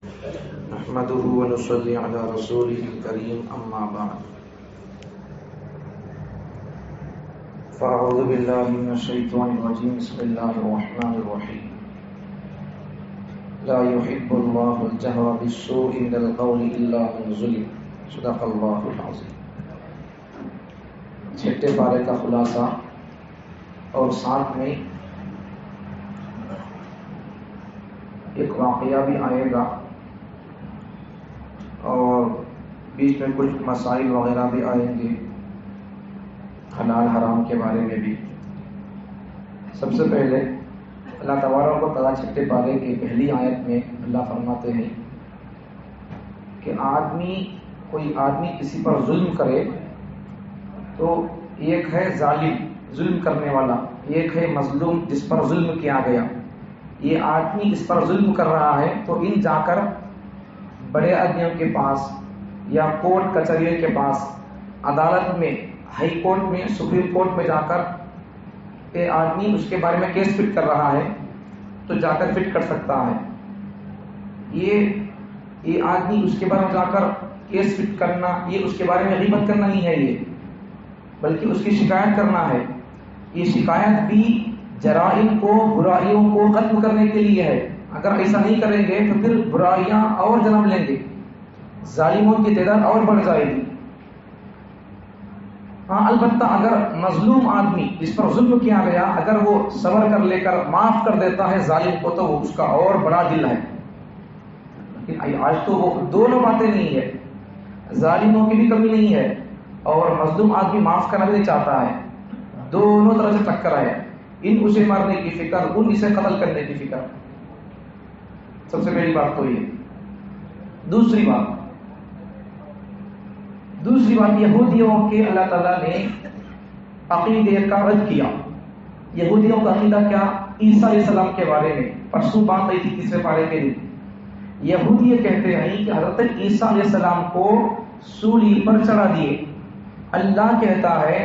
نحمده ونصلي على رسوله الكريم أما بعد فأعوذ بالله من الشيطان الرجيم بسم الله الرحمن الرحيم لا يحب الله الجهر بالسوء من القول إلا من ظلم صدق الله العظيم. چھٹے پارے کا خلاصہ اور ساتھ میں ایک واقعہ بھی آئے گا اور بیچ میں کچھ مسائل وغیرہ بھی آئیں گے حلال حرام کے بارے میں بھی. سب سے پہلے اللہ تبارک و تعالیٰ چھٹے پارے کی پہلی آیت میں اللہ فرماتے ہیں کہ کوئی آدمی کسی پر ظلم کرے تو ایک ہے ظالم ظلم کرنے والا، ایک ہے مظلوم جس پر ظلم کیا گیا. یہ آدمی اس پر ظلم کر رہا ہے تو ان جا کر بڑے آدمیوں کے پاس یا کورٹ کچہری کے پاس، عدالت میں، ہائی کورٹ میں، سپریم کورٹ میں جا کر یہ آدمی اس کے بارے میں کیس فٹ کر رہا ہے تو جا کر فٹ کر سکتا ہے. یہ آدمی اس کے بارے میں جا کر کیس فٹ کرنا، یہ اس کے بارے میں غیبت کرنا نہیں ہے، یہ بلکہ اس کی شکایت کرنا ہے. یہ شکایت بھی جرائم کو، برائیوں کو ختم کرنے کے لیے ہے. اگر ایسا نہیں کریں گے تو پھر برائیاں اور جنم لیں گے، ظالموں کی تعداد اور بڑھ جائے گی. ہاں البتہ اگر مظلوم آدمی جس پر ظلم کیا گیا اگر وہ صبر کر لے کر معاف کر دیتا ہے ظالم کو تو وہ اس کا اور بڑا دل ہے. لیکن آج تو وہ دونوں باتیں نہیں ہے، ظالموں کی بھی کمی نہیں ہے اور مظلوم آدمی معاف کرنا بھی نہیں چاہتا ہے. دونوں طرح سے ٹکر ہے، ان اسے مارنے کی فکر، ان اسے قتل کرنے کی فکر. سب سے پہلی بات تو یہ. دوسری بات یہودیوں کے اللہ تعالیٰ نے عقیدے کا رد کیا. یہودیوں کا عقیدہ کیا؟ عیسیٰ علیہ السلام کے بارے میں پرسوں بات آئی تھی تیسرے پارے کے لیے. یہودی کہتے ہیں کہ حضرت عیسیٰ علیہ السلام کو سولی پر چڑھا دیے. اللہ کہتا ہے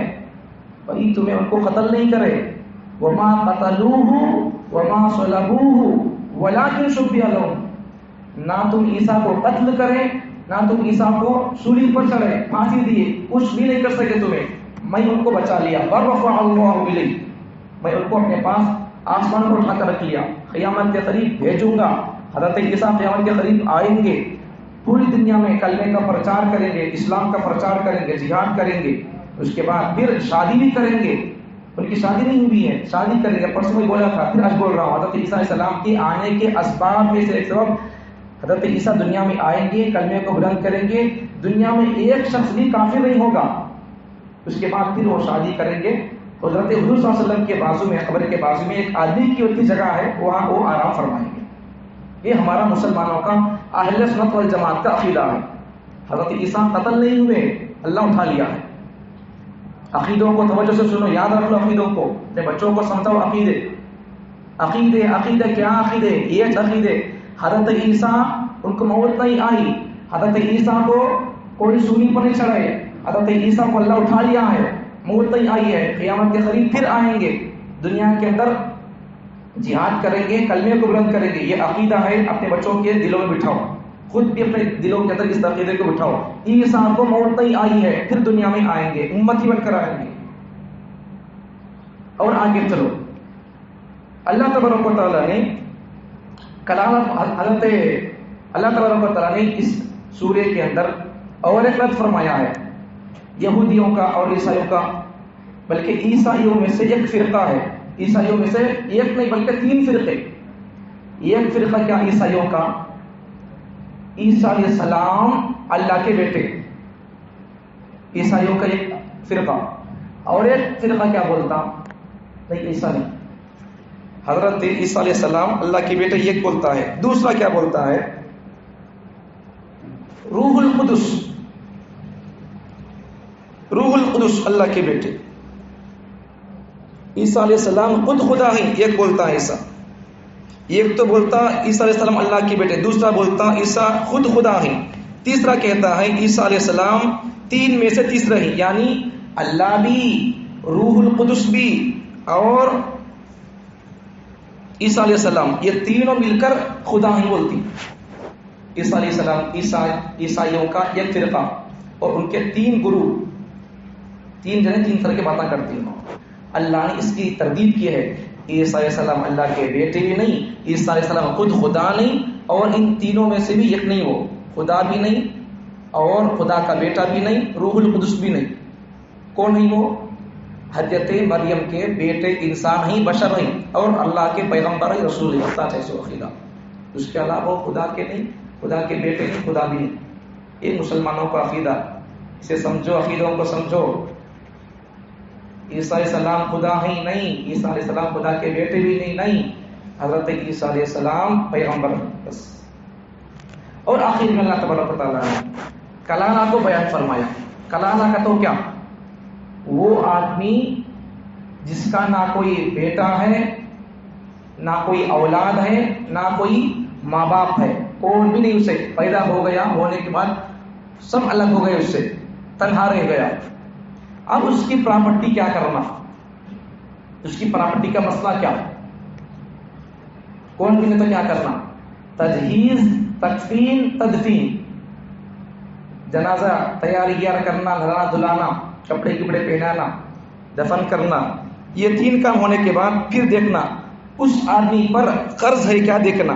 بھائی تمہیں ان کو قتل نہیں کرے، وما قتلوہ وما صلبوہ ولکن شبہ لہم. نہ تم عیسیٰ کو قتل کرے، نہ تم عیسیٰ کو سولی پر چڑھے، پھانسی دیے، کچھ بھی نہیں کر سکے تمہیں. میں ان کو بچا لیا، ورفع اللہ الیہ، میں ان کو اپنے پاس آسمان پر اٹھا کر رکھ لیا. قیامت کے قریب بھیجوں گا. حضرت عیسیٰ قیامت کے قریب آئیں گے، پوری دنیا میں کلمے کا پرچار کریں گے، اسلام کا پرچار کریں گے، جہاد کریں گے. اس کے بعد پھر شادی بھی کریں گے. ان کی شادی نہیں ہوئی ہے، شادی کریں گے. پرسوں میں بولا تھا، پھر آج بول رہا ہوں. حضرت عیسیٰ علیہ السلام کے آنے کے اسباب میں سے ایک سبب حضرت عیسیٰ دنیا میں آئیں گے، کلمے کو بلند کریں گے. دنیا میں ایک شخص بھی کافر نہیں ہوگا. اس کے بعد پھر وہ شادی کریں گے. حضرت حضور صلی اللہ علیہ وسلم کے بازو میں، قبر کے بازو میں ایک آدمی کی ہوتی جگہ ہے، وہاں وہ آرام فرمائیں گے. یہ ہمارا مسلمانوں کا اہل سنت والجماعت کا عقیدہ ہے. حضرت عیسیٰ قتل نہیں ہوئے، اللہ اٹھا لیا ہے. عقیدوں کو توجہ سے سنو، یاد رکھ لو عقیدوں کو. اپنے بچوں کو سمجھاؤ عقیدے کیا عقیدے. یہ عقیدے حضرت عیسیٰ ان کو موت نہیں آئی، حضرت عیسیٰ کو کوئی سولی پر نہیں چڑھائے، حضرت عیسیٰ کو اللہ اٹھا لیا ہے، موت نہیں آئی ہے. قیامت کے قریب پھر آئیں گے، دنیا کے اندر جہاد کریں گے، کلمے کو بلند کریں گے. یہ عقیدہ ہے، اپنے بچوں کے دلوں میں بٹھاؤ، خود بھی اپنے دلوں کے اندر اس عقیدے کو بٹھاؤ. عیسیٰ کو موت نہیں آئی ہے، پھر دنیا میں آئیں گے، امتی بن کر آئیں گے. اور آگے چلو. اللہ تبارک و تعالیٰ نے اللہ تبارک و تعالیٰ نے اس سورے کے اندر اور ایک رد فرمایا ہے یہودیوں کا اور عیسائیوں کا. بلکہ عیسائیوں میں سے ایک فرقہ ہے، عیسائیوں میں سے ایک نہیں بلکہ 3 فرقے. ایک فرقہ کیا عیسائیوں کا؟ عیسیٰ علیہ السلام اللہ کے بیٹے، عیسائیوں کا ایک فرقہ. اور ایک فرقہ کیا بولتا؟ نہیں عیسیٰ نہیں، حضرت عیسیٰ علیہ السلام اللہ کے بیٹے ایک بولتا ہے. دوسرا کیا بولتا ہے؟ روح القدس اللہ کے بیٹے. عیسیٰ علیہ السلام خود خدا ہے، ایک بولتا ہے عیسیٰ. ایک تو بولتا عیسیٰ علیہ السلام اللہ کے بیٹے، دوسرا بولتا عیسیٰ خود خدا ہے. تیسرا کہتا ہے عیسیٰ علیہ السلام 3 میں سے تیسرا ہی، یعنی اللہ بھی، روح القدس بھی اور عیسیٰ علیہ السلام، یہ تینوں مل کر خدا ہی بولتی. عیسیٰ علیہ السلام عیسائیوں کا ایک فرقہ اور ان کے 3 گرو، 3 جنے 3 طرح کی باتیں کرتی ہوں. اللہ نے اس کی تردید کی ہے. عیسیٰ علیہ السلام اللہ کے بیٹے بھی نہیں، عیسیٰ علیہ السلام خود خدا نہیں، اور ان تینوں میں سے بھی ایک نہیں، وہ خدا بھی نہیں اور خدا کا بیٹا بھی نہیں، روح القدس بھی نہیں. کون نہیں وہ؟ حضرت مریم کے بیٹے انسان ہیں، بشر ہیں، اور اللہ کے پیغمبر ہیں، رسول اللہ سو عقیدہ. اس کے علاوہ وہ خدا کے نہیں، خدا کے بیٹے نہیں، خدا بھی نہیں. یہ مسلمانوں کا عقیدہ، اسے سمجھو، عقیدوں کو سمجھو. عیسیٰ علیہ السلام خدا ہی نہیں، عیسیٰ علیہ السلام خدا کے بیٹے بھی نہیں، حضرت عیسیٰ علیہ السلام پیغمبر ہیں بس. اور آخر میں اللہ تبارک و تعالیٰ نے کلالہ کو بیان فرمایا. کلالہ کا تو کیا؟ وہ آدمی جس کا نہ کوئی بیٹا ہے، نہ کوئی اولاد ہے، نہ کوئی ماں باپ ہے، کوئی بھی نہیں، اسے پیدا ہو گیا، ہونے کے بعد سب الگ ہو گئے، اس سے تنہا رہ گیا. اب اس کی پراپرٹی کیا کرنا، اس کی پراپرٹی کا مسئلہ کیا؟ کون بھی نہیں تو کیا کرنا؟ تجہیز، تکفین، تدفین. جنازہ تیاری کرنا، نہلانا دھلانا، کپڑے کپڑے پہنانا، دفن کرنا. یہ 3 کام ہونے کے بعد پھر دیکھنا اس آدمی پر قرض ہے کیا، دیکھنا.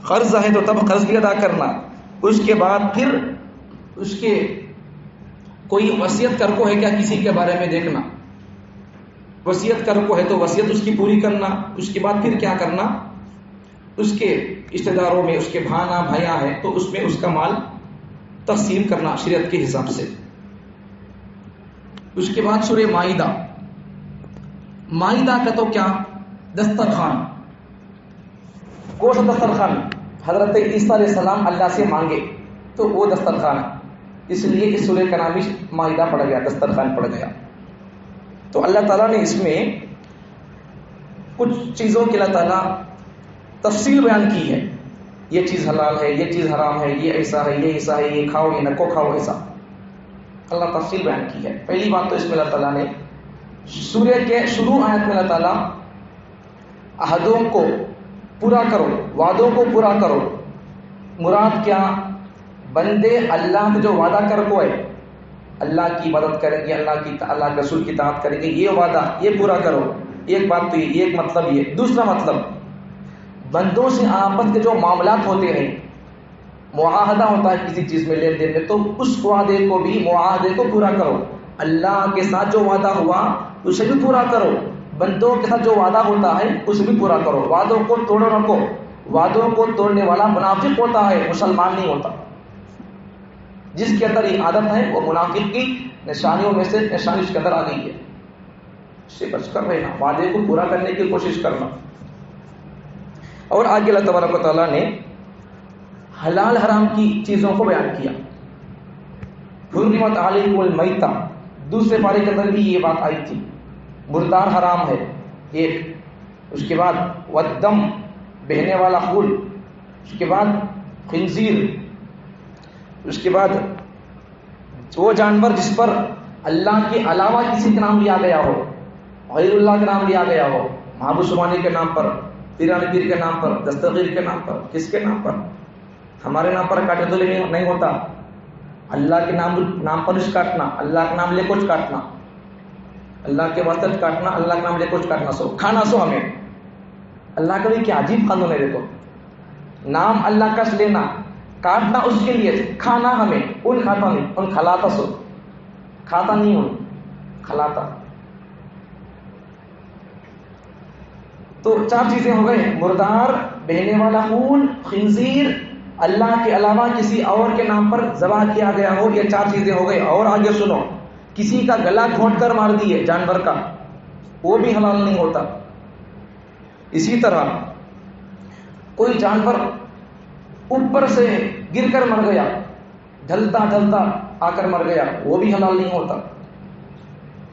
قرض ہے تو تب قرض بھی ادا کرنا. اس کے بعد پھر اس کے کوئی وصیت کر کو ہے کیا کسی کے بارے میں دیکھنا. وصیت کر کو ہے تو وصیت اس کی پوری کرنا. اس کے بعد پھر کیا کرنا، اس کے رشتہ داروں میں اس کے بھانا بھیا ہے تو اس میں اس کا مال تقسیم کرنا شریعت کے حساب سے. اس کے بعد سورہ مائدہ. مائدہ کا تو کیا؟ دسترخوان. کون سا دسترخوان؟ حضرت عیسیٰ علیہ السلام اللہ سے مانگے تو وہ دسترخوان ہے، اس لیے اس سورہ کا نام مائدہ پڑ گیا، دسترخوان پڑ گیا. تو اللہ تعالیٰ نے اس میں کچھ چیزوں کی اللہ تعالیٰ تفصیل بیان کی ہے. یہ چیز حلال ہے، یہ چیز حرام ہے، یہ ایسا ہے، یہ ایسا ہے، یہ کھاؤ، یہ نہ کو کھاؤ، ایسا اللہ تفصیل بیان کی ہے. پہلی بات تو اس میں اللہ تعالیٰ نے سورہ کے شروع آیت میں اللہ تعالیٰ عہدوں کو پورا کرو، وعدوں کو پورا کرو. مراد کیا؟ بندے اللہ کا جو وعدہ کر کو ہے، اللہ کی مدد کریں گے، اللہ کے رسول کی اطاعت کریں گے، یہ وعدہ یہ پورا کرو. ایک بات تو یہ، ایک مطلب یہ. دوسرا مطلب بندوں سے آپس کے جو معاملات ہوتے ہیں، معاہدہ ہوتا ہے کسی چیز میں، لین دین میں، تو اس وعدے کو بھی، معاہدے کو پورا کرو. اللہ کے ساتھ جو وعدہ ہوا اسے بھی پورا کرو. بندوں کے ساتھ جو وعدہ ہوتا ہے اسے بھی پورا کرو. وعدوں کو توڑو رکھو. وعدوں کو توڑنے والا منافق ہوتا ہے، مسلمان نہیں ہوتا. جس کے اندر یہ عادت ہے وہ منافق کی نشانیوں میں سے نشانی اس کے اندر آ گئی ہے. اس سے بچ کر رہنا، وعدے کو پورا کرنے کی کوشش کرنا. اور آگے اللہ تبارک و تعالیٰ نے حلال حرام کی چیزوں کو بیان کیا. حرمت علیکم المیتہ، دوسرے پارے کے اندر بھی یہ بات آئی تھی. مردار حرام ہے ایک. اس کے بعد والدم، بہنے والا خون. اس کے بعد خنزیر. اس کے بعد وہ جانور جس پر اللہ کے علاوہ کسی کا نام لیا گیا ہو، غیر اللہ کا نام لیا گیا ہو، محبوب سبحانی کے نام پر، پیران پیر کے نام پر، دستگیر کے نام پر. کس کے نام پر؟ ہمارے نام پر کاٹے تو نہیں ہوتا. اللہ کے نام پر اس کاٹنا، اللہ کا نام لے کچھ کاٹنا، اللہ کے واسطے کاٹنا، اللہ کا نام لے کچھ کاٹنا. سو کھانا سو ہمیں اللہ کا بھی کیا عجیب قانون ہے. دیکھو، نام اللہ کا لینا، کاٹنا اس کے لیے، کھانا ہمیں. ان کھاتا نہیں، ان کھلاتا. سو کھاتا نہیں، ان کھلاتا. تو 4 چیزیں ہو گئے: مردار، بہنے والا خون، خنزیر، اللہ کے علاوہ کسی اور کے نام پر ذبح کیا گیا ہو. یہ 4 چیزیں ہو گئی. اور آگے سنو، کسی کا گلا گھونٹ کر مار دیے جانور کا، وہ بھی حلال نہیں ہوتا. اسی طرح کوئی جانور اوپر سے گر کر مر گیا، ڈھلتا ڈھلتا آ کر مر گیا، وہ بھی حلال نہیں ہوتا.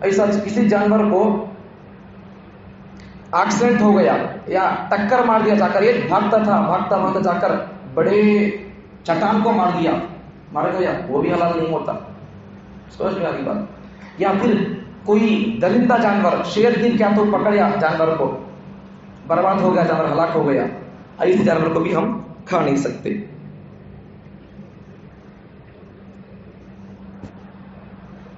ایسا کسی جانور کو ایکسیڈنٹ ہو گیا یا ٹکر مار دیا جا کر، ایک بھاگتا تھا، بھاگتا بھاگتا جا کر بڑے چٹان کو مار دیا، مر گیا، وہ بھی حلال نہیں ہوتا. سمجھ میں آ گئی بات؟ یا پھر کوئی درندہ جانور، شیر دن کیا تو پکڑیا جانور کو، برباد ہو گیا جانور، ہلاک ہو گیا. ایسے جانور کو بھی ہم کھا نہیں سکتے.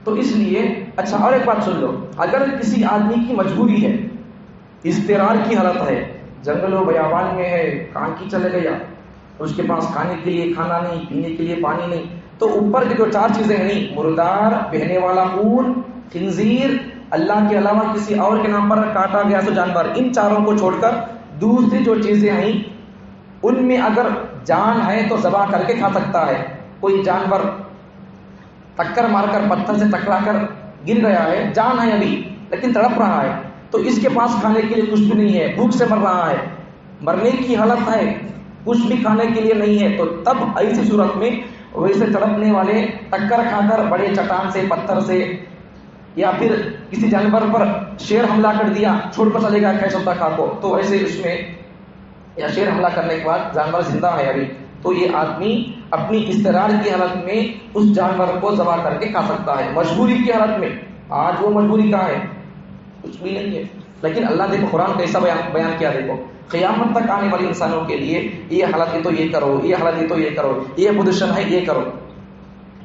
تو اس لیے اچھا اور ایک بات سن لو، اگر کسی آدمی کی مجبوری ہے، اضطرار کی حالت ہے، جنگل و بیابان میں ہے، کہاں کی چلے گیا، اس کے پاس کھانے کے لیے کھانا نہیں، پینے کے لیے پانی نہیں، تو اوپر کی جو 4 چیزیں ہیں نہیں، مردار، بہنے والا خون، خنزیر، اللہ کے علاوہ کسی اور کے نام پر کاٹا گیا تو جانور، ان 4 کو چھوڑ کر دوسری جو چیزیں ہیں ان میں اگر جان ہے تو ذبح کر کے کھا سکتا ہے۔ کوئی جانور ٹکر مار کر پتھر سے ٹکرا کر گر گیا ہے، جان ہے ابھی لیکن تڑپ رہا ہے، تو اس کے پاس کھانے کے لیے کچھ بھی نہیں ہے، بھوک سے مر رہا ہے، مرنے کی حالت ہے، کچھ بھی کھانے کے لیے نہیں ہے، تو تب ایسی صورت میں ویسے تڑپنے والے ٹکر کھا کر بڑے چٹان سے، پتھر سے، یا پھر کسی جانور پر شیر حملہ کر دیا، چھوڑ کر چلے گا کیسا ہوتا کھا کو، تو ایسے اس میں یا شیر حملہ کرنے کے بعد جانور زندہ ہے ابھی، تو یہ آدمی اپنی اضطرار کی حالت میں اس جانور کو ذبح کر کے کھا سکتا ہے، مجبوری کی حالت میں۔ آج وہ مجبوری کہاں ہے؟ کچھ بھی نہیں ہے، لیکن اللہ دیکھو قرآن کیسا بیان کیا، دیکھو قیامت تک آنے والے انسانوں کے لیے یہ حالت ہے تو یہ کرو، یہ حالت ہے تو یہ کرو، یہ پوزیشن ہے یہ کرو،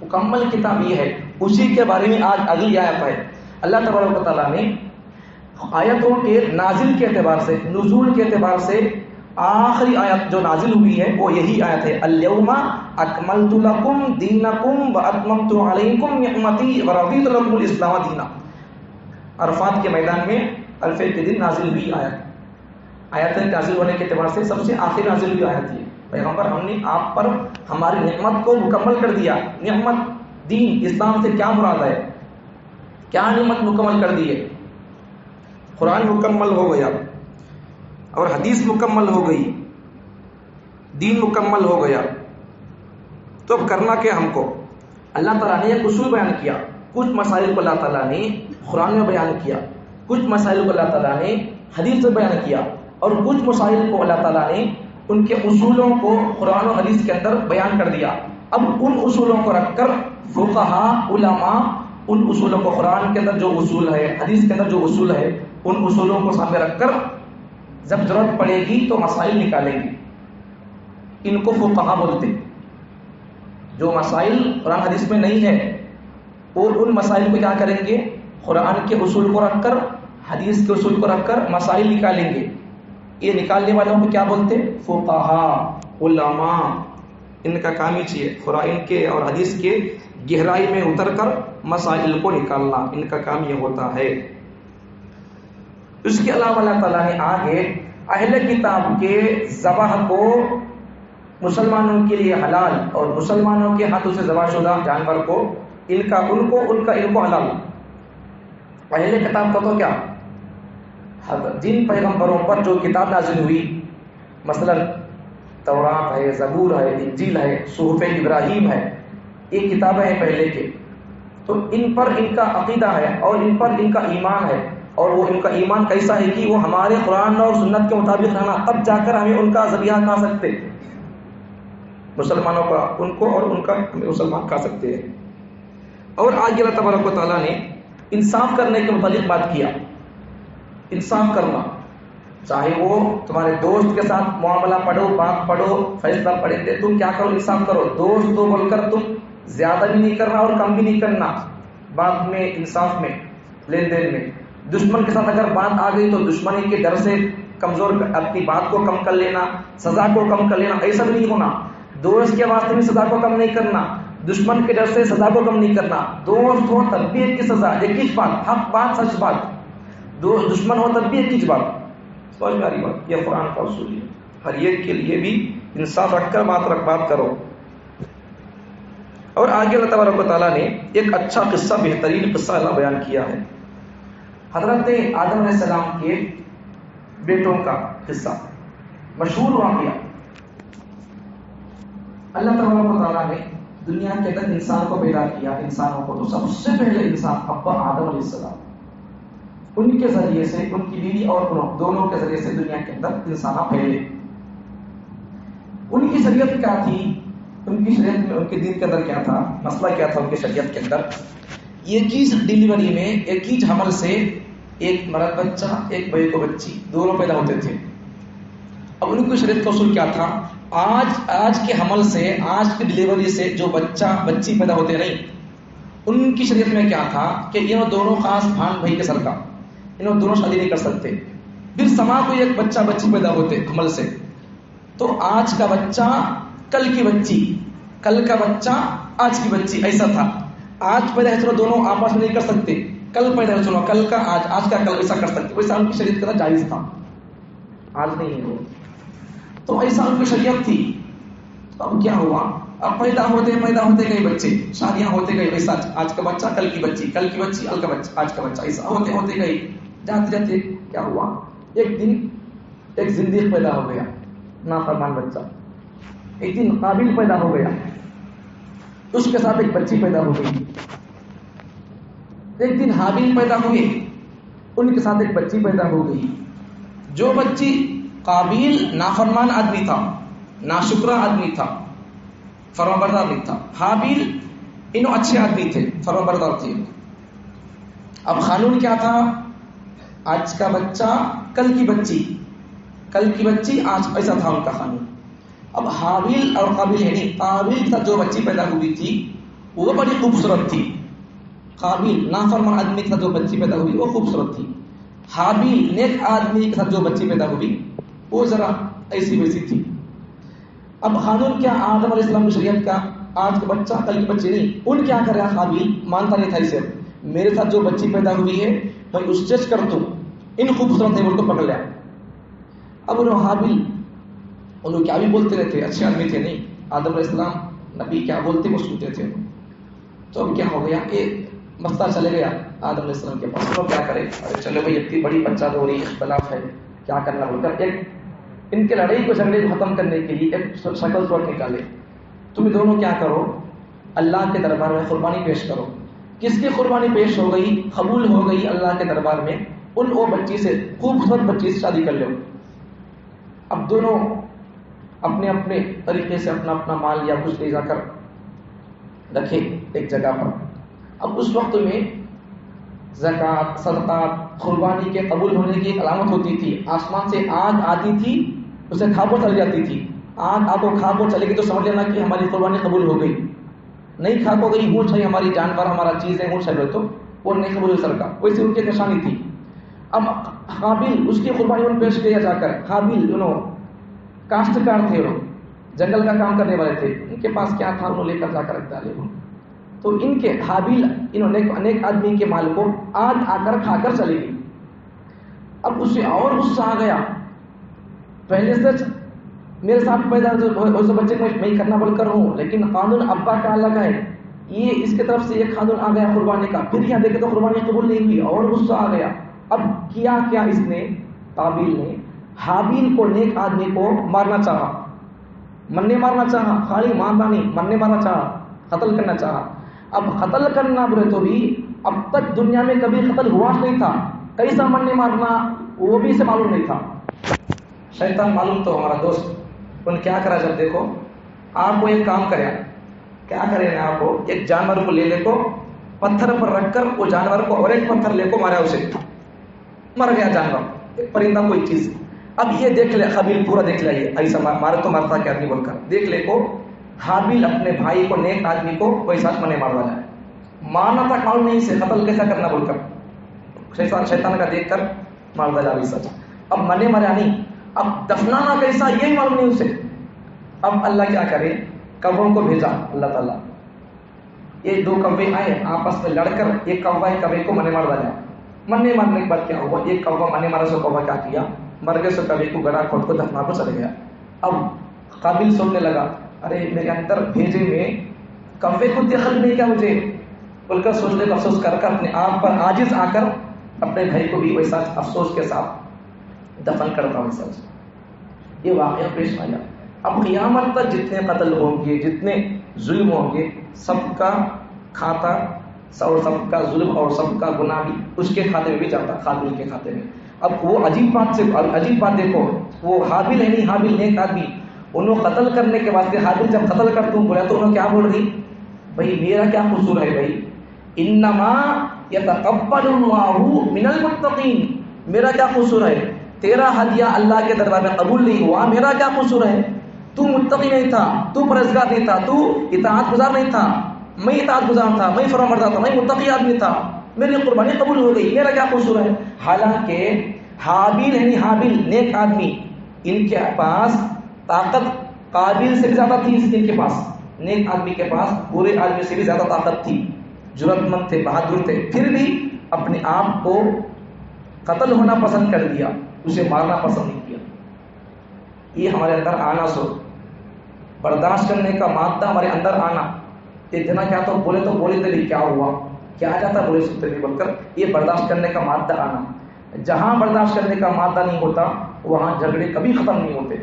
مکمل کتاب یہ ہے۔ اسی کے بارے میں آج اگلی آیت ہے، اللہ تبارک و تعالیٰ نے آیتوں کے نازل کے اعتبار سے، نزول کے اعتبار سے آخری آیت جو نازل ہوئی ہے وہ یہی آیت ہے، الیوم اکملت لکم دینکم واتممت علیکم نعمتی ورضیت لکم الاسلام دینا۔ عرفات کے میدان میں عرفے کے دن نازل ہوئی آیت نازل ہونے کے اعتبار سے سب سے آخر نازل ہوئی آیت ہے، پیغمبر ہم نے آپ پر ہماری نعمت کو مکمل کر دیا۔ نعمت دین اسلام سے کیا مراد ہے؟ کیا نعمت مکمل کر دی ہے؟ قرآن مکمل ہو گیا اور حدیث مکمل ہو گئی، دین مکمل ہو گیا، تو اب کرنا کیا ہم کو؟ اللہ تعالیٰ نے ایک اصول بیان کیا، کچھ مسائل کو اللہ تعالیٰ نے قرآن میں بیان کیا، کچھ مسائل کو اللہ تعالیٰ نے حدیث میں بیان کیا، اور کچھ مسائل کو اللہ تعالیٰ نے ان کے اصولوں کو قرآن و حدیث کے اندر بیان کر دیا۔ اب ان اصولوں کو رکھ کر فقہاء، علماء ان اصولوں کو، قرآن کے اندر جو اصول ہے، حدیث کے اندر جو اصول ہے، ان اصولوں کو سامنے رکھ کر جب ضرورت پڑے گی تو مسائل نکالیں گے، ان کو فقہاء بولتے ہیں۔ جو مسائل قرآن حدیث میں نہیں ہے اور ان مسائل کو کیا کریں گے؟ قرآن کے اصول کو رکھ کر، حدیث کے اصول کو رکھ کر مسائل نکالیں گے۔ یہ نکالنے والوں کو کیا بولتے ہیں؟ فقہاء، علماء۔ ان کا کام ہی چاہیے قرآن کے اور حدیث کے گہرائی میں اتر کر مسائل کو نکالنا، ان کا کام یہ ہوتا ہے۔ اس کے علاوہ اللہ تعالیٰ نے آگے اہل کتاب کے ذبح کو مسلمانوں کے لیے حلال اور مسلمانوں کے ہاتھوں سے ذبح شدہ جانور کو ان کو حلال۔ اہل کتاب کا تو کیا؟ جن پیغمبروں پر جو کتاب نازل ہوئی، مثلا تورات ہے، زبور ہے، انجیل ہے، صحف ابراہیم ہے، یہ کتابیں ہیں پہلے کے، تو ان پر ان کا عقیدہ ہے اور ان پر ان کا ایمان ہے، اور وہ ان کا ایمان کیسا ہے کہ وہ ہمارے قرآن اور سنت کے مطابق رہنا، تب جا کر ہمیں ان کا ذبیحہ کھا سکتے، مسلمانوں کا ان کو اور ان کا مسلمان کھا سکتے ہیں۔ اور آگے اللہ تبارک و تعالیٰ نے انصاف کرنے کے متعلق بات کیا، انصاف کرنا، چاہے وہ تمہارے دوست کے ساتھ معاملہ پڑھو، بات پڑھو، فیصلہ پڑھیں گے، تم کیا کرو؟ انصاف کرو۔ دوست تو بول کر تم زیادہ بھی نہیں کرنا اور کم بھی نہیں کرنا، بات میں، انصاف میں، لین دین میں۔ دشمن کے ساتھ اگر بات آ گئی تو دشمنی کے ڈر سے کمزور اپنی بات کو کم کر لینا، سزا کو کم کر لینا، ایسا بھی نہیں ہونا۔ دوست کے واسطے بھی سزا کو کم نہیں کرنا، دشمن کے ڈر سے سزا کو کم نہیں کرنا۔ دوست ہو تب بھی ایک کی سزا، ایک ہی بات، حق بات، سچ بات۔ دشمن ہو تب بھی ایک ہی بات، سمجھ میں آ رہی بات؟ یہ قرآن کا اصول ہے، ہر ایک کے لیے بھی انصاف رکھ کر بات کرو۔ اور آگے اللہ تبارک و تعالیٰ نے ایک اچھا قصہ، بہترین قصہ اللہ بیان کیا ہے، حضرت آدم علیہ السلام کے بیٹوں کا قصہ، مشہور واقعہ۔ اللہ تبارک و تعالیٰ نے دنیا کے اندر انسان کو پیدا کیا، انسانوں کو، تو سب سے پہلے انسان ابا آدم علیہ السلام، ان کے ذریعے سے، ان کی بیوی اور دونوں کے ذریعے سے دنیا کے اندر انسان پھیلے۔ ان کی شریعت کیا تھی؟ ان کی شریعت میں، ان کے دین کے اندر کیا تھا؟ مسئلہ کیا تھا ان کی شریعت کے اندر؟ ایک ہی ڈیلیوری میں، ایک ہی حمل سے ایک مرد بچہ، ایک بیوی کو بچی، دونوں پیدا ہوتے تھے۔ اب ان کی شریعت کا اصول کیا تھا؟ آج کے حمل سے، آج کی ڈیلیوری سے جو بچہ بچی پیدا ہوتے نہیں، ان کی شریعت میں کیا تھا کہ یہ دونوں خاص بھان بھائی کے سر کا، انہوں دونوں شادی نہیں کر سکتے. پھر سما کو ایک بچہ بچی پیدا ہوتے حمل سے، تو آج کا بچہ کل کی بچی، کل کا بچہ آج کی بچی، ایسا تھا. آج پیدا ہے چلو دونوں آپس میں نہیں کر سکتے، کل پیدا ہے چلو کل کا آج، آج کا کل ایسا کر سکتے. ویسا ان کی شریعت کا جائز تھا، آج نہیں ہے وہ. تو ایسا ان کی شریعت تھی. اب کیا ہوا، اب پیدا ہوتے گئے بچے، شادیاں ہوتے گئے، ویسا آج کا بچہ کل کی بچی، کل کی بچی کل کا بچہ، آج کا بچہ، ایسا ہوتے گئے. جاتے جاتے کیا ہوا، ایک دن ایک زندیق پیدا ہو گیا، نافرمان بچہ. ایک دن قابل پیدا ہو گیا، اس کے ساتھ ایک بچی پیدا ہو گئی. ایک دن حابیل پیدا ہوئے، ان کے ساتھ ایک بچی پیدا ہو گئی. جو بچی، قابیل نافرمان آدمی تھا، ناشکرا آدمی تھا، فرمانبردار نہیں تھا. حابیل انہوں اچھے آدمی تھے، فرمانبردار تھے. اب قانون کیا تھا، آج کا بچہ کل کی بچی، کل کی بچی آج، ایسا تھا ان کا قانون. اب حابیل اور قابیل یعنی قابیل کے ساتھ جو بچی پیدا ہوئی تھی وہ بڑی خوبصورت تھی. قابیل نافرمان آدمی کے ساتھ جو بچی پیدا ہوئی وہ خوبصورت تھی. حابیل نیک آدمی کے ساتھ جو بچی پیدا ہوئی وہ ذرا ایسی ویسی تھی. اب قانون کیا، آدم علیہ السلام کی شریعت کا، آج کا بچہ کل کی بچی نہیں. ان کیا کر رہا، قابیل مانتا نہیں تھا اسے، میرے ساتھ جو بچی پیدا ہوئی ہے میں اس چیز کر دوں، ان خوبصورت نے کو پکڑ لیا. اب انہوں حابیل، انہوں کیا بھی بولتے رہتے، اچھے آدمی تھے نہیں، آدم علیہ السلام نبی کیا بولتے وہ سنتے تھے. تو اب کیا ہو گیا، ایک مسئلہ چلے گیا آدم علیہ السلام کے پاس. تو کیا کرے، ارے چلو بھائی اتنی بڑی بچہ ہو رہی اختلاف ہے، کیا کرنا بول کر ایک ان کے لڑائی کو جھگڑے کو ختم کرنے کے لیے ایک شکل صورت نکالے. تم دونوں کیا کرو، اللہ کے دربار میں قربانی پیش کرو. کس کی قربانی پیش ہو گئی، قبول ہو گئی اللہ کے دربار میں، ان وہ بچی سے، خوبصورت بچی سے شادی کر لو. اب دونوں اپنے اپنے طریقے سے اپنا اپنا مال یا کچھ لے جا کر رکھے ایک جگہ پر. اب اس وقت میں زکوٰۃ، صدقات، قربانی کے قبول ہونے کی ایک علامت ہوتی تھی. آسمان سے آگ آتی تھی، اسے کھابو چل جاتی تھی. آگ کو کھابو چلے گی تو سمجھ لینا کہ ہماری قربانی قبول ہو گئی. نہیں کھابو گئی، ہونٹ ہے ہماری جانور، ہمارا چیز ہے، ہونٹ ہے تو وہ نہیں قبول ہو سکتا. ویسے ان کی نشانی تھی. اب قابیل اس کی قربانی ان پیش کیا جا کر. قابیل انہوں کاشتکار تھے، وہ جنگل کا کام کرنے والے تھے. ان کے پاس کیا تھا انہوں لے کر جا کر رکھ ڈالے. تو ان کے حابیل انہوں نے انیک آدمی کے مال کو آگ آ کر کھا کر چلے گی. اب اسے اور غصہ آ گیا، پہلے سے میرے ساتھ پیدا جو بچے کو میں کرنا بول کر ہوں، لیکن قانون ابا کا الگ ہے، یہ اس کی طرف سے یہ قانون آ گیا قربانی کا. پھر یہاں دیکھے تو قربانی قبول نہیں ہوئی، اور غصہ آ گیا. اب کیا کیا اس نے، قابیل نے حابیل کو، نیک آدمی کو مارنا چاہا. من نے مارنا چاہا، خالی مارنا نہیں، من نے مارنا چاہا، قتل کرنا چاہا. اب قتل کرنا بولے تو بھی اب تک دنیا میں کبھی قتل ہوا نہیں تھا. کیسا من نے مارنا وہ بھی اسے معلوم نہیں تھا. شیطان معلوم تو ہمارا دوست، ان کیا کرا، جب دیکھو آپ کو ایک کام کرے، کیا کرے نا، آپ کو ایک جانور کو لے لے کو پتھر پر رکھ کر وہ جانور کو اور ایک پتھر لے کو مارا، اسے مر گیا جانور، ایک پرندہ کوئی چیز. اب یہ دیکھ لے قابیل، پورا دیکھ لے، یہ ایسا مارے تو مرتا کیا نہیں بول کر دیکھ لے کو حابیل اپنے بھائی کو، نیک آدمی کو کوئی ساتھ منے مار ڈالا. مارنا تھا معلوم نہیں سے، قتل کیسا کرنا بول کر شیطان کا دیکھ کر مار ڈالا سچ. اب منے مرا نہیں، اب دفنانا کیسا یہی معلوم نہیں اسے. اب اللہ کیا کرے، کووں کو بھیجا اللہ تعالیٰ. یہ دو کوے آئے، آپس میں لڑ کر ایک کوہ کوے کو منے مار ڈالا. منے مارنے کے بعد کیا ہوا، ایک کوہ منے مارا، سو کوہ کیا کیا، مر گئے، سو کوے کو گڑا کھود کو دفنا کو چل گیا. اب قابیل سوچنے لگا، ارے میرے اندر بھیجے میں کوے کو دخل نہیں کیا مجھے بول کر سوچنے کا افسوس کر کر اپنے آپ پر عاجز آ کر اپنے بھائی کو بھی ویسا افسوس کے ساتھ دفن کرتا ہوں. سچ یہ واقعہ پیش آیا. اب قیامت تک جتنے قتل ہوں گے، جتنے ظلم ہوں گے، سب کا کھاتا اور سب کا ظلم اور سب کا گناہ بھی اس کے کھاتے میں بھی جاتا، قابیل کے کھاتے میں. اب وہ عجیب بات دیکھو، وہ حابیل ہے نہیں، حابیل نیک آدمی، انہوں قتل کرنے کے واسطے حابیل جب قتل کر تم بولا تو انہوں کیا بول رہی، بھائی میرا کیا قصور ہے، بھائی انما یتقبل اللہ من المتقین، میرا کیا قصور ہے، تیرا ہدیہ اللہ کے دربار میں قبول نہیں ہوا، میرا کیا قصور ہے، تو متقی نہیں تھا، تو پرہیزگار نہیں تھا، تو اطاعت گزار نہیں تھا، میں اطاعت گزار تھا، میں فرمانبردار تھا، میں متقی آدمی تھا، میری قربانی قبول ہو گئی، میرا کیا قصور ہے؟ حالانکہ حابیل نیک آدمی، ان کے پاس طاقت قابل سے بھی زیادہ تھی، ان کے پاس نیک آدمی کے پاس برے آدمی سے بھی زیادہ طاقت تھی، جرأت مند تھے، بہادر تھے، پھر بھی اپنے آپ کو قتل ہونا پسند کر دیا، اسے مارنا پسند نہیں کیا۔ یہ ہمارے اندر آنا، سو برداشت کرنے کا مادہ ہمارے اندر آنا، اتنا کیا تو بولے تھے کیا ہوا، کیا جاتا بولے سکتے نہیں بول کر، یہ برداشت کرنے کا مادہ آنا۔ جہاں برداشت کرنے کا مادہ نہیں ہوتا وہاں جھگڑے کبھی ختم نہیں ہوتے،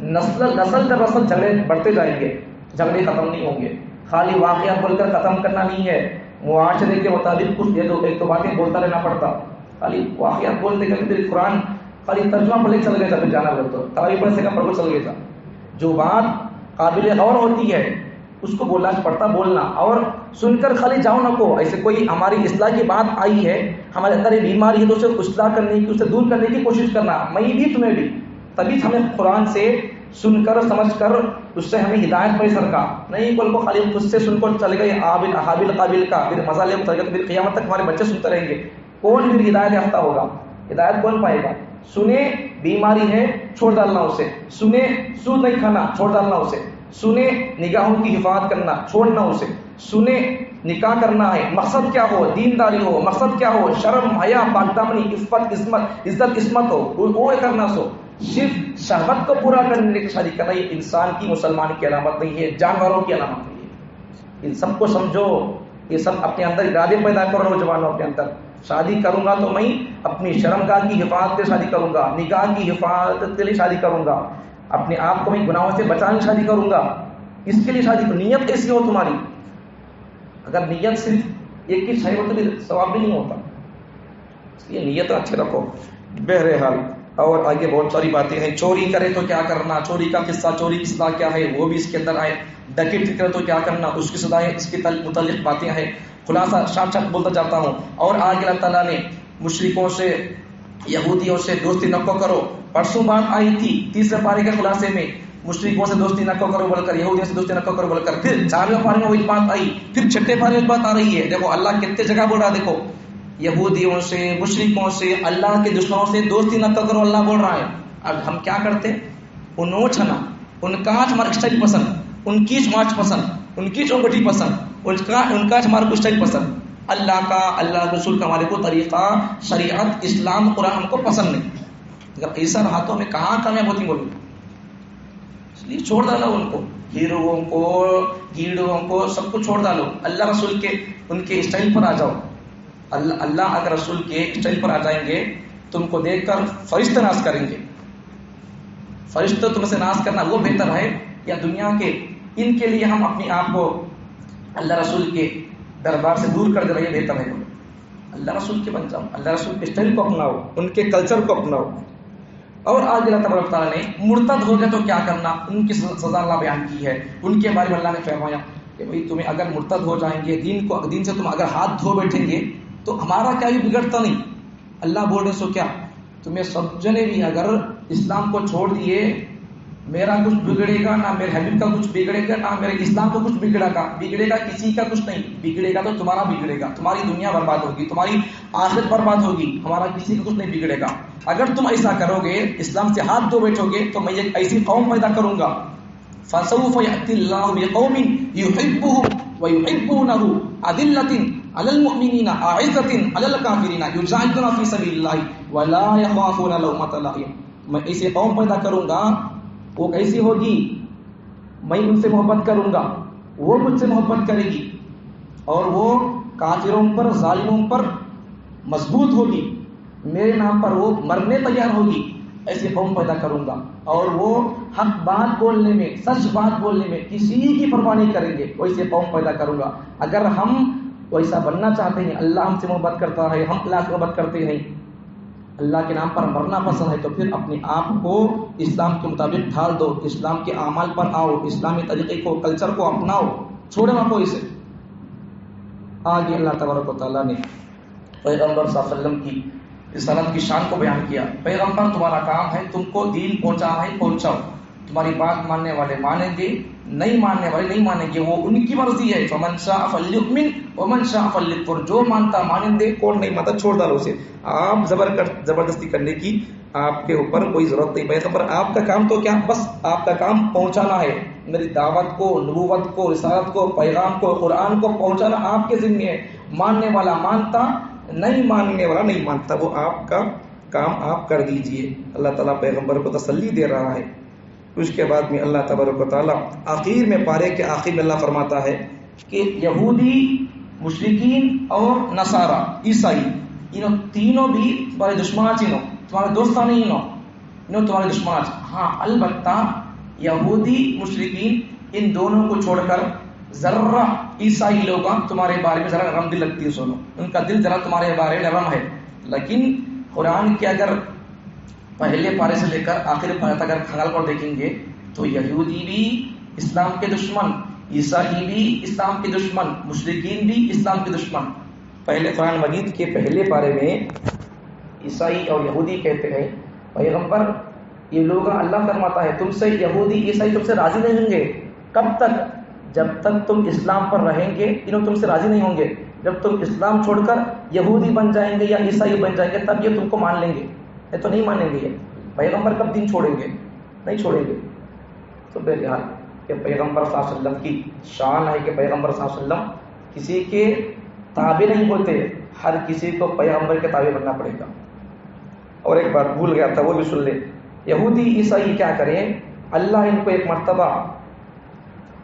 نسل در نسل جھگڑے بڑھتے جائیں گے، جھگڑے ختم نہیں ہوں گے۔ خالی واقعات بول کر ختم کرنا نہیں ہے، معاشرے کے مطابق کچھ ایک تو باتیں بولتا رہنا پڑتا، خالی واقعات بولتے کہ پھر قرآن خالی ترجمہ پڑھ کے چل گیا تھا، پھر جانا لگتا تراویح پڑھ سے پڑھ چل گیا تھا۔ جو بات قابل غور ہوتی ہے اس کو بولنا پڑتا، بولنا اور سن کر خالی جاؤ نہ کو۔ ایسے کوئی ہماری اصلاح کی بات آئی ہے، ہمارے اندر یہ بیماری ہے تو اسے اصلاح کرنے کی، اسے دور کرنے کی کوشش کرنا، میں بھی تمہیں بھی، تبھی ہمیں قرآن سے سن کر سمجھ کر اس سے ہمیں ہدایت پہ سرکا نہیں، بول کو خالی خود سے سن کر چلے گئے حابل قابل کا، پھر مزہ لے کر پھر قیامت تک ہمارے بچے سنتے رہیں گے، کون پھر ہدایت یافتہ ہوگا؟ ہدایت کون پائے گا؟ سنے بیماری ہے چھوڑ ڈالنا اسے، سنے سود نہیں کھانا چھوڑ ڈالنا اسے، سنے نگاہوں کی حفاظت کرنا چھوڑنا اسے، سنے نکاح کرنا ہے، مقصد کیا ہو؟ دینداری ہو، مقصد کیا ہو؟ شرم حیا پاک دامنی عزت عصمت ہو، وہ کرنا، سو صرف شہوت کو پورا کرنے کی شادی کرنا یہ انسان کی، مسلمان کی علامت نہیں ہے، جانوروں کی علامت نہیں ہے۔ ان سب کو سمجھو، یہ سب اپنے اندر ارادے پیدا کرو نوجوانوں کے اندر، شادی کروں گا تو میں اپنی شرمگاہ کی حفاظت کے شادی کروں گا، نگاہ کی حفاظت کے لیے شادی کروں گا، اپنے آپ کو میں گناہوں سے بچانے کی شادی کروں گا، اس کے لیے شادی کروں۔ نیت کیسی ہو تمہاری؟ اگر نیت صرف ایک ہی صحیح ہو تو ثواب بھی نہیں ہوتا، اس لیے نیت اچھے رکھو۔ بہرحال اور آگے بہت ساری باتیں ہیں، چوری کرے تو کیا کرنا، چوری کا قصہ، چوری کی سزا کیا ہے وہ بھی اس کے اندر آئے، ڈکیتی کرے تو کیا کرنا اس کی سزا ہے، اس کے متعلق باتیں ہیں، خلاصہ شام بولتا جاتا ہوں۔ اور آگے اللہ تعالیٰ نے مشرکوں سے، یہودیوں سے دوستی نہ کرو، پرسوں بات آئی تھی تیسرے پارے کے خلاصے میں، مشرکوں سے دوستی نہ کرو بول کر، یہودیوں سے دوستی نہ کرو بول کر، پھر 4ویں پارے میں وہی بات آئی، پھر 6ٹھے پارے میں بات آ رہی ہے۔ دیکھو اللہ کتنے جگہ بول رہا ہے، دیکھو یہودیوں سے، مشرکوں سے، اللہ کے دشمنوں سے دوستی نہ کرو، اللہ بول رہا ہے۔ اب ہم کیا کرتے؟ انوچ ہے نا، ان کا ہمارا اسٹائل پسند، ان کی مارچ پسند، ان کی چونگٹی پسند، ان کا ہمارا کو اسٹائل پسند، اللہ کا، اللہ رسول کا ہمارے کو طریقہ، شریعت، اسلام، قرآن ہم کو پسند نہیں۔ اگر ایسا رہا تو ہمیں کہاں کامیاب ہوتی بولوں، اس لیے چھوڑ ڈالو ان کو، ہیروؤں کو، گیڑوں کو، سب کو چھوڑ ڈالو، اللہ رسول کے ان کے اسٹائل پر آ جاؤ۔ اللہ اگر رسول کے اسٹائل پر آ جائیں گے تم کو دیکھ کر فرشتے ناز کریں گے، فرشتے تم سے ناز کرنا وہ بہتر ہے یا دنیا کے؟ ان کے لیے ہم اپنے آپ کو اللہ رسول کے دربار سے دور کر دے رہے بہتر ہے، اللہ رسول کے بن جاؤ، اللہ رسول کے اسٹائل کو اپناؤ، ان کے کلچر کو اپناؤ۔ اور آج اللہ تبارک تعالیٰ نے مرتد ہو گئے تو کیا کرنا، ان کی سزا اللہ بیان کی ہے، ان کے بارے میں اللہ نے فرمایا کہ بھئی تمہیں اگر مرتد ہو جائیں گے، دین سے تم اگر ہاتھ دھو بیٹھیں گے تو ہمارا کیا بھی بگڑتا نہیں، اللہ بول رہے سو کیا تمہیں سب جنے بھی اگر اسلام کو چھوڑ دیے، میرا کچھ بگڑے گا نہ، میرے حبیب کا کچھ بگڑے گا نہ، میرے اسلام کو کچھ بگڑے گا کسی کا کچھ نہیں بگڑے گا، تو تمہارا بگڑے گا، تمہاری دنیا برباد ہوگی، تمہاری آخرت برباد ہوگی، ہمارا کسی کا کچھ نہیں بگڑے گا۔ اگر تم ایسا کرو گے، اسلام سے ہاتھ دھو بیٹھو گے، تو میں ایک ایسی قوم پیدا کروں گا، فَسَوْفَ يَأْتِي اللَّهُ بِقَوْمٍ يُحِبُّهُمْ وَيُحِبُّونَهُ أَذِلَّةٍ عَلَى الْمُؤْمِنِينَ أَعِزَّةٍ عَلَى الْكَافِرِينَ يُجَاهِدُونَ فِي سَبِيلِ اللَّهِ وَلَا يَخَافُونَ لَوْمَةَ لَائِمٍ۔ میں ایسی قوم پیدا کروں گا، وہ کیسی ہوگی؟ میں ان سے محبت کروں گا، وہ مجھ سے محبت کرے گی، اور وہ کافروں پر، ظالموں پر مضبوط ہوگی، میرے نام پر وہ مرنے تیار ہوگی، ایسی قوم پیدا کروں گا، اور وہ حق بات بولنے میں، سچ بات بولنے میں کسی کی پرواہ نہیں کریں گے، ویسے قوم پیدا کروں گا۔ اگر ہم ویسا بننا چاہتے ہیں، اللہ ہم سے محبت کرتا ہے، ہم اللہ سے محبت کرتے ہیں، اللہ کے نام پر مرنا پسند ہے، تو پھر اپنے آپ کو اسلام کے مطابق ڈھال دو، اسلام کے اعمال پر آؤ، اسلامی طریقے کو، کلچر کو اپناؤ، چھوڑے نہ کوئی سے۔ آگے اللہ تبارک و تعالیٰ نے پیغمبر صلی اللہ علیہ وسلم کی رسالت کی شان کو بیان کیا، پیغمبر تمہارا کام ہے تم کو دین پہنچانا ہے، پہنچاؤ، تمہاری بات ماننے والے مانیں گے، نہیں ماننے والے نہیں مانیں گے، وہ ان کی مرضی ہے. فمن شاء فلیؤمن ومن شاء فلیکفر، جو مانتا مانیں دے، کون نہیں مانتا چھوڑ ڈالو اسے. آپ زبردستی کرنے کی آپ کے اوپر کوئی ضرورت نہیں. پیغمبر آپ کا کام تو کیا، بس آپ کا کام پہنچانا ہے. میری دعوت کو، نبوت کو، رسالت کو، پیغام کو، قرآن کو پہنچانا آپ کے ذمہ ہے. ماننے والا مانتا، نہیں ماننے والا نہیں مانتا، وہ آپ کا کام آپ کر دیجئے. اللہ تعالیٰ پیغمبر کو تسلی دے رہا ہے. اس کے بعد میں اللہ تبارک و تعالیٰ آخر میں پارے کے آخر میں اللہ فرماتا ہے کہ یہودی، مشرکین اور نصارہ، عیسائی، انہوں تینوں بھی تمہارے دشمن چینو، تمہارے دوستان نہیں انہوں تمہارے دشمن. ہاں البتہ یہودی مشرکین ان دونوں کو چھوڑ کر ذرہ عیسائی لوگ تمہارے بارے میں ذرا نرم دل لگتی ہے. سنو، ان کا دل ذرا تمہارے بارے میں نرم ہے. لیکن قرآن کے اگر پہلے پارے سے لے کر آخر پارے تک اگر کھنگال پر دیکھیں گے تو یہودی بھی اسلام کے دشمن، عیسائی بھی اسلام کے دشمن، مشرکین بھی اسلام کے دشمن. پہلے قرآن مجید کے پہلے پارے میں عیسائی اور یہودی کہتے ہیں پیغمبر یہ لوگ اللہ فرماتا ہے تم سے یہودی عیسائی تم سے راضی نہیں ہوں گے. کب تک؟ جب تک تم اسلام پر رہیں گے انہوں تم سے راضی نہیں ہوں گے. جب تم اسلام چھوڑ کر یہودی بن جائیں گے یا عیسائی بن جائیں گے تب یہ تم کو مان لیں گے، یہ تو نہیں مانیں گے. یہ پیغمبر کب دین چھوڑیں گے؟ نہیں چھوڑیں گے. تو بہرحال کہ پیغمبر صلی اللہ علیہ وسلم کی شان ہے کہ پیغمبر صلی اللہ علیہ وسلم کسی کے تابع نہیں ہوتے، ہر کسی کو پیغمبر کے تابع بننا پڑے گا. اور ایک بات بھول گیا تھا وہ بھی سن لے. یہودی عیسائی کیا کریں، اللہ ان کو ایک مرتبہ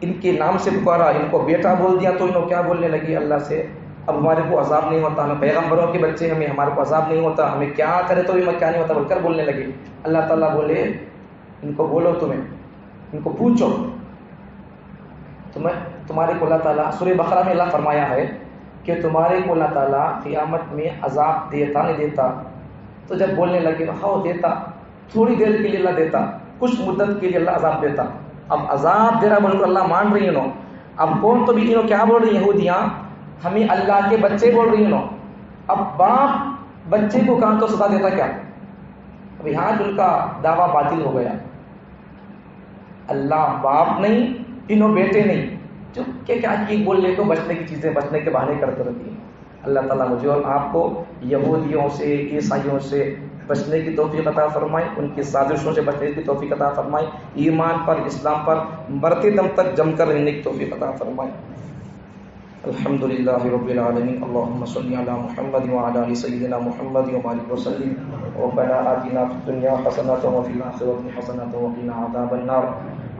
ان کے نام سے پکارا، ان کو بیٹا بول دیا تو انہوں کیا بولنے لگی اللہ سے، اب ہمارے کو عذاب نہیں ہوتا، ہمیں پیغمبروں کے بچے ہمیں، ہمارے کو عذاب نہیں ہوتا، ہمیں کیا کرے تو بھی کیا نہیں ہوتا بول کر بولنے لگے. اللہ تعالیٰ بولے ان کو بولو، تمہیں ان کو پوچھو تمہارے کو اللہ تعالیٰ، سورہ بقرہ میں اللہ فرمایا ہے کہ تمہارے کو اللہ تعالیٰ قیامت میں عذاب دیتا نہیں دیتا. تو جب بولنے لگے ہاں دیتا، تھوڑی دیر کے لیے اللہ دیتا، کچھ مدت کے لیے اللہ عذاب دیتا. اب عذاب دے رہا بول کر اللہ مان رہی انہوں. اب کون تو بھی انہوں کیا بول رہی ہیں یہودیاں، ہمیں اللہ کے بچے بول رہی انہوں. اب باپ بچے کو کہاں تو سزا دیتا کیا؟ اب یہاں ان کا دعویٰ باطل ہو گیا. اللہ باپ نہیں، انہوں بیٹے نہیں، چپ کے کیا کی بولنے کو بچنے کی چیزیں، بچنے کے بہانے کرتے رہتی ہیں. اللہ تعالیٰ مجھے اور آپ کو یہودیوں سے، عیسائیوں سے بچنے کی توفیق عطا فرمائے، ان کی سازشوں سے بچنے کی توفیق عطا فرمائے، ایمان پر، اسلام پر مرتے دم تک جم کر رہنے کی توفیق عطا فرمائے. الحمدللہ رب العالمین. اللہم صلی علی محمد وعلی آل سیدنا محمد وبارک وسلم. ربنا آتنا فی الدنیا حسنۃ وفی الآخرۃ حسنۃ وقنا عذاب النار.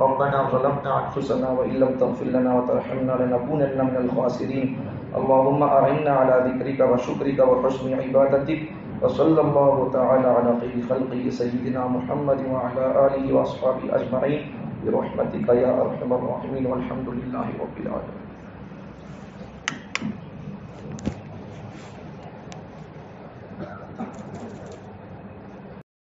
ربنا ظلمنا انفسنا وان لم تغفر لنا وترحمنا لنكونن من الخاسرین. اللهم أعنا على ذكرك وشكرك وحسن عبادتك. وصلى الله تعالى على خير خلقه سيدنا محمد وعلى آله وأصحابه أجمعين برحمتك يا أرحم الراحمين والحمد لله رب العالمين.